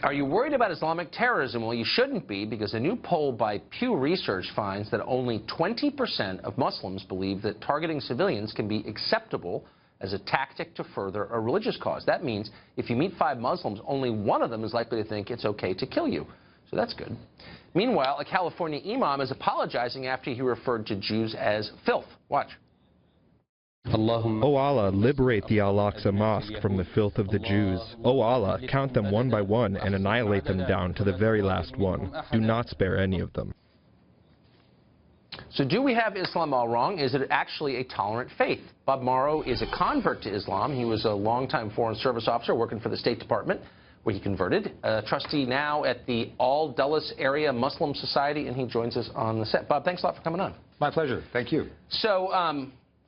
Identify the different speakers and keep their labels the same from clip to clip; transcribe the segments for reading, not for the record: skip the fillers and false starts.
Speaker 1: Are you worried about Islamic terrorism? Well, you shouldn't be, because a new poll by Pew Research finds that only 20% of Muslims believe that targeting civilians can be acceptable as a tactic to further a religious cause. That means if you meet 5 Muslims, only one of them is likely to think it's okay to kill you. So that's good. Meanwhile, a California imam is apologizing after he referred to Jews as filth. Watch.
Speaker 2: O Allah, liberate the Al-Aqsa Mosque from the filth of the Jews. O Allah, count them one by one and annihilate them down to the very last one. Do not spare any of them.
Speaker 1: So do we have Islam all wrong? Is it actually a tolerant faith? Bob Marro is a convert to Islam. He was a longtime Foreign Service officer working for the State Department, where he converted. A trustee now at the Al Dulles Area Muslim Society, and he joins us on the set. Bob, thanks a lot for coming on.
Speaker 3: My pleasure. Thank you.
Speaker 1: So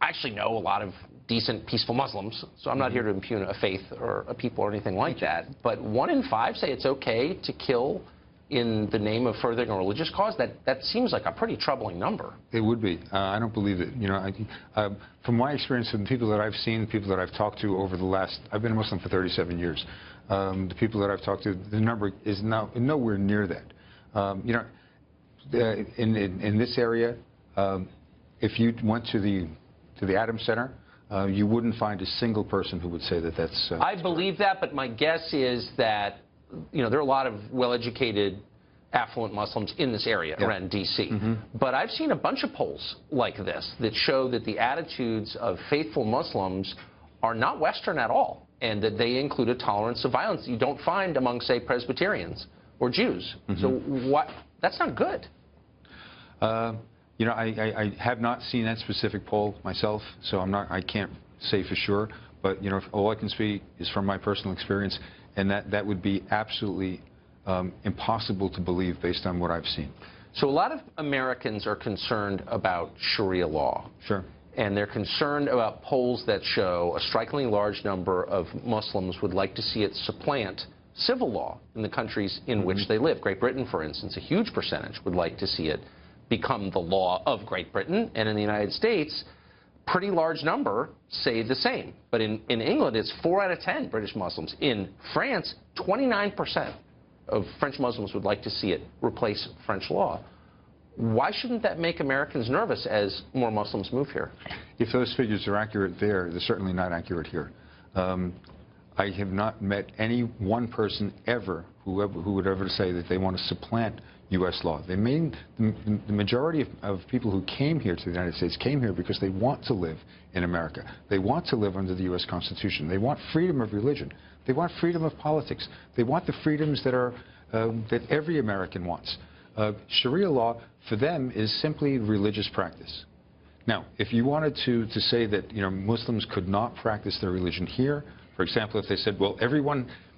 Speaker 1: I actually know a lot of decent, peaceful Muslims, so I'm not here to impugn a faith or a people or anything like that. But 1 in 5 say it's okay to kill in the name of furthering a religious cause. That seems like a pretty troubling number.
Speaker 3: It would be. I don't believe it. You know, from my experience, from the people that I've seen, the people that I've talked to over the last, I've been a Muslim for 37 years. The people that I've talked to, the number is now nowhere near that. You know, in this area, if you went to the Adams Center, you wouldn't find a single person who would say that that's...
Speaker 1: I believe that, but my guess is that, you know, there are a lot of well-educated, affluent Muslims in this area around D.C. But I've seen a bunch of polls like this that show that the attitudes of faithful Muslims are not Western at all, and that they include a tolerance of violence you don't find among, say, Presbyterians or Jews. So what? That's not good.
Speaker 3: You know, I have not seen that specific poll myself, so I can't say for sure. But, you know, all I can speak is from my personal experience, and that would be absolutely impossible to believe based on what I've seen.
Speaker 1: So a lot of Americans are concerned about Sharia law.
Speaker 3: Sure.
Speaker 1: And they're concerned about polls that show a strikingly large number of Muslims would like to see it supplant civil law in the countries in which they live. Great Britain, for instance, a huge percentage would like to see it become the law of Great Britain. And in the United States, pretty large number say the same. But in England, it's 4 out of 10 British Muslims. In France, 29% of French Muslims would like to see it replace French law. Why shouldn't that make Americans nervous as more Muslims move here?
Speaker 3: If those figures are accurate there, they're certainly not accurate here. I have not met any one person ever who would ever say that they want to supplant U.S. law. The majority of people who came here to the United States came here because they want to live in America. They want to live under the U.S. Constitution. They want freedom of religion. They want freedom of politics. They want the freedoms that every American wants. Sharia law, for them, is simply religious practice. Now, if you wanted to say that, you know, Muslims could not practice their religion here, for example, if they said, well,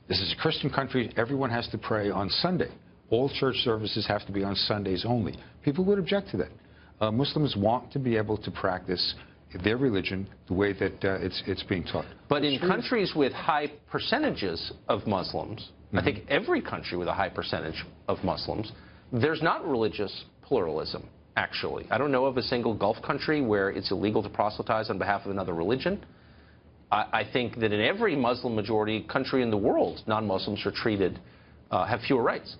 Speaker 3: this is a Christian country, everyone has to pray on Sunday. All church services have to be on Sundays only. People would object to that. Muslims want to be able to practice their religion the way that it's being taught.
Speaker 1: But in countries with high percentages of Muslims, I think every country with a high percentage of Muslims, there's not religious pluralism, actually. I don't know of a single Gulf country where it's illegal to proselytize on behalf of another religion. I think that in every Muslim-majority country in the world, non-Muslims are treated, have fewer rights.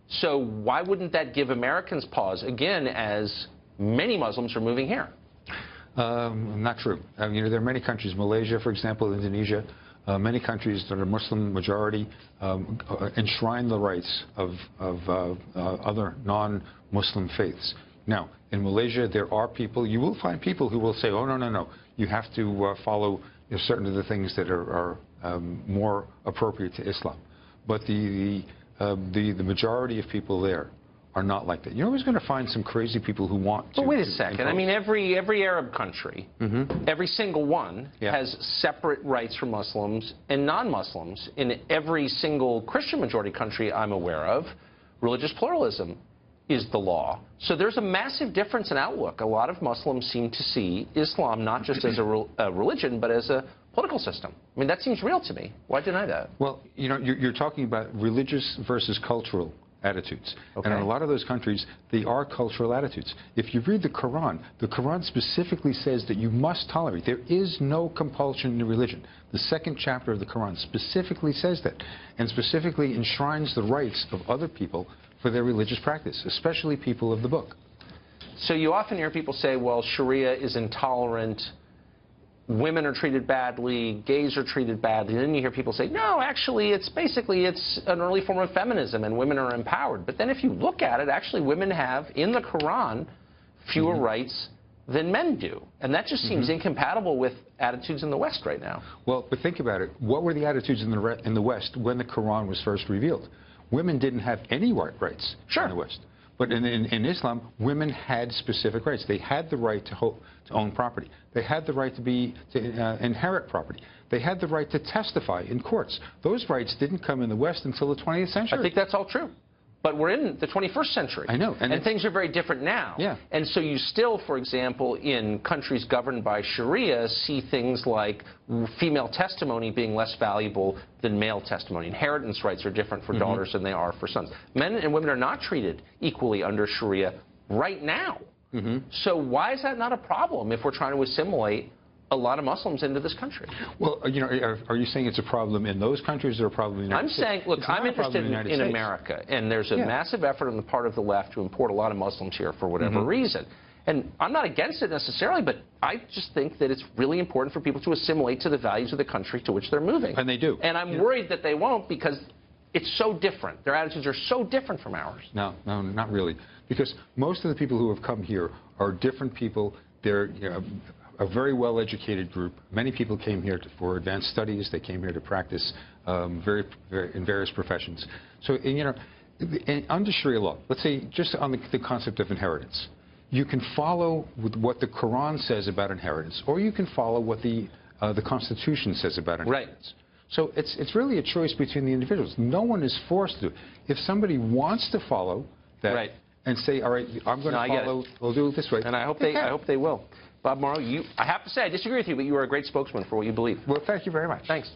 Speaker 1: So why wouldn't that give Americans pause, again, as many Muslims are moving here?
Speaker 3: Not true. You know, there are many countries, Malaysia, for example, Indonesia, many countries that are Muslim-majority enshrine the rights of other non-Muslim faiths. Now, in Malaysia, there are people, you will find people who will say, oh, no, you have to follow certain of the things that are more appropriate to Islam. But the majority of people there are not like that. You're always going to find some crazy people who want to...
Speaker 1: But wait a second. I mean, every Arab country, every single one, has separate rights for Muslims and non-Muslims. In every single Christian-majority country I'm aware of, religious pluralism is the law. So there's a massive difference in outlook. A lot of Muslims seem to see Islam not just as a religion, but as a political system. I mean, that seems real to me. Why deny that?
Speaker 3: Well, you know, you're talking about religious versus cultural attitudes.
Speaker 1: Okay.
Speaker 3: And in a lot of those countries, they are cultural attitudes. If you read the Quran specifically says that you must tolerate. There is no compulsion in religion. The second chapter of the Quran specifically says that, and specifically enshrines the rights of other people for their religious practice, especially people of the book.
Speaker 1: So you often hear people say, well, Sharia is intolerant, women are treated badly, gays are treated badly. And then you hear people say, no, actually, it's an early form of feminism and women are empowered. But then if you look at it, actually women have, in the Quran, fewer rights than men do. And that just seems incompatible with attitudes in the West right now.
Speaker 3: Well, but think about it. What were the attitudes in the West when the Quran was first revealed? Women didn't have any rights in the West. But in Islam, women had specific rights. They had the right to own property. They had the right to inherit property. They had the right to testify in courts. Those rights didn't come in the West until the 20th century.
Speaker 1: I think that's all true. But we're in the 21st century.
Speaker 3: I know.
Speaker 1: And things are very different now.
Speaker 3: Yeah.
Speaker 1: And so you still, for example, in countries governed by Sharia, see things like female testimony being less valuable than male testimony. Inheritance rights are different for daughters than they are for sons. Men and women are not treated equally under Sharia right now. So why is that not a problem if we're trying to assimilate a lot of Muslims into this country?
Speaker 3: Well, you know, are you saying it's a problem in those countries or a problem in the United States?
Speaker 1: I'm saying, look, I'm interested in America, and there's a massive effort on the part of the left to import a lot of Muslims here for whatever reason. And I'm not against it necessarily, but I just think that it's really important for people to assimilate to the values of the country to which they're moving.
Speaker 3: And they do.
Speaker 1: And I'm worried that they won't because it's so different. Their attitudes are so different from ours.
Speaker 3: No, not really. Because most of the people who have come here are different people. They're a very well-educated group. Many people came here for advanced studies. They came here to practice in various professions. So, under Sharia law, let's say just on the concept of inheritance, you can follow with what the Quran says about inheritance, or you can follow what the Constitution says about inheritance. Right. So it's really a choice between the individuals. No one is forced to. If somebody wants to follow that and say, all right, I'm going to follow, we'll do it this way.
Speaker 1: And I hope they will. Bob Marro, I have to say, I disagree with you, but you are a great spokesman for what you believe.
Speaker 3: Well, thank you very much.
Speaker 1: Thanks.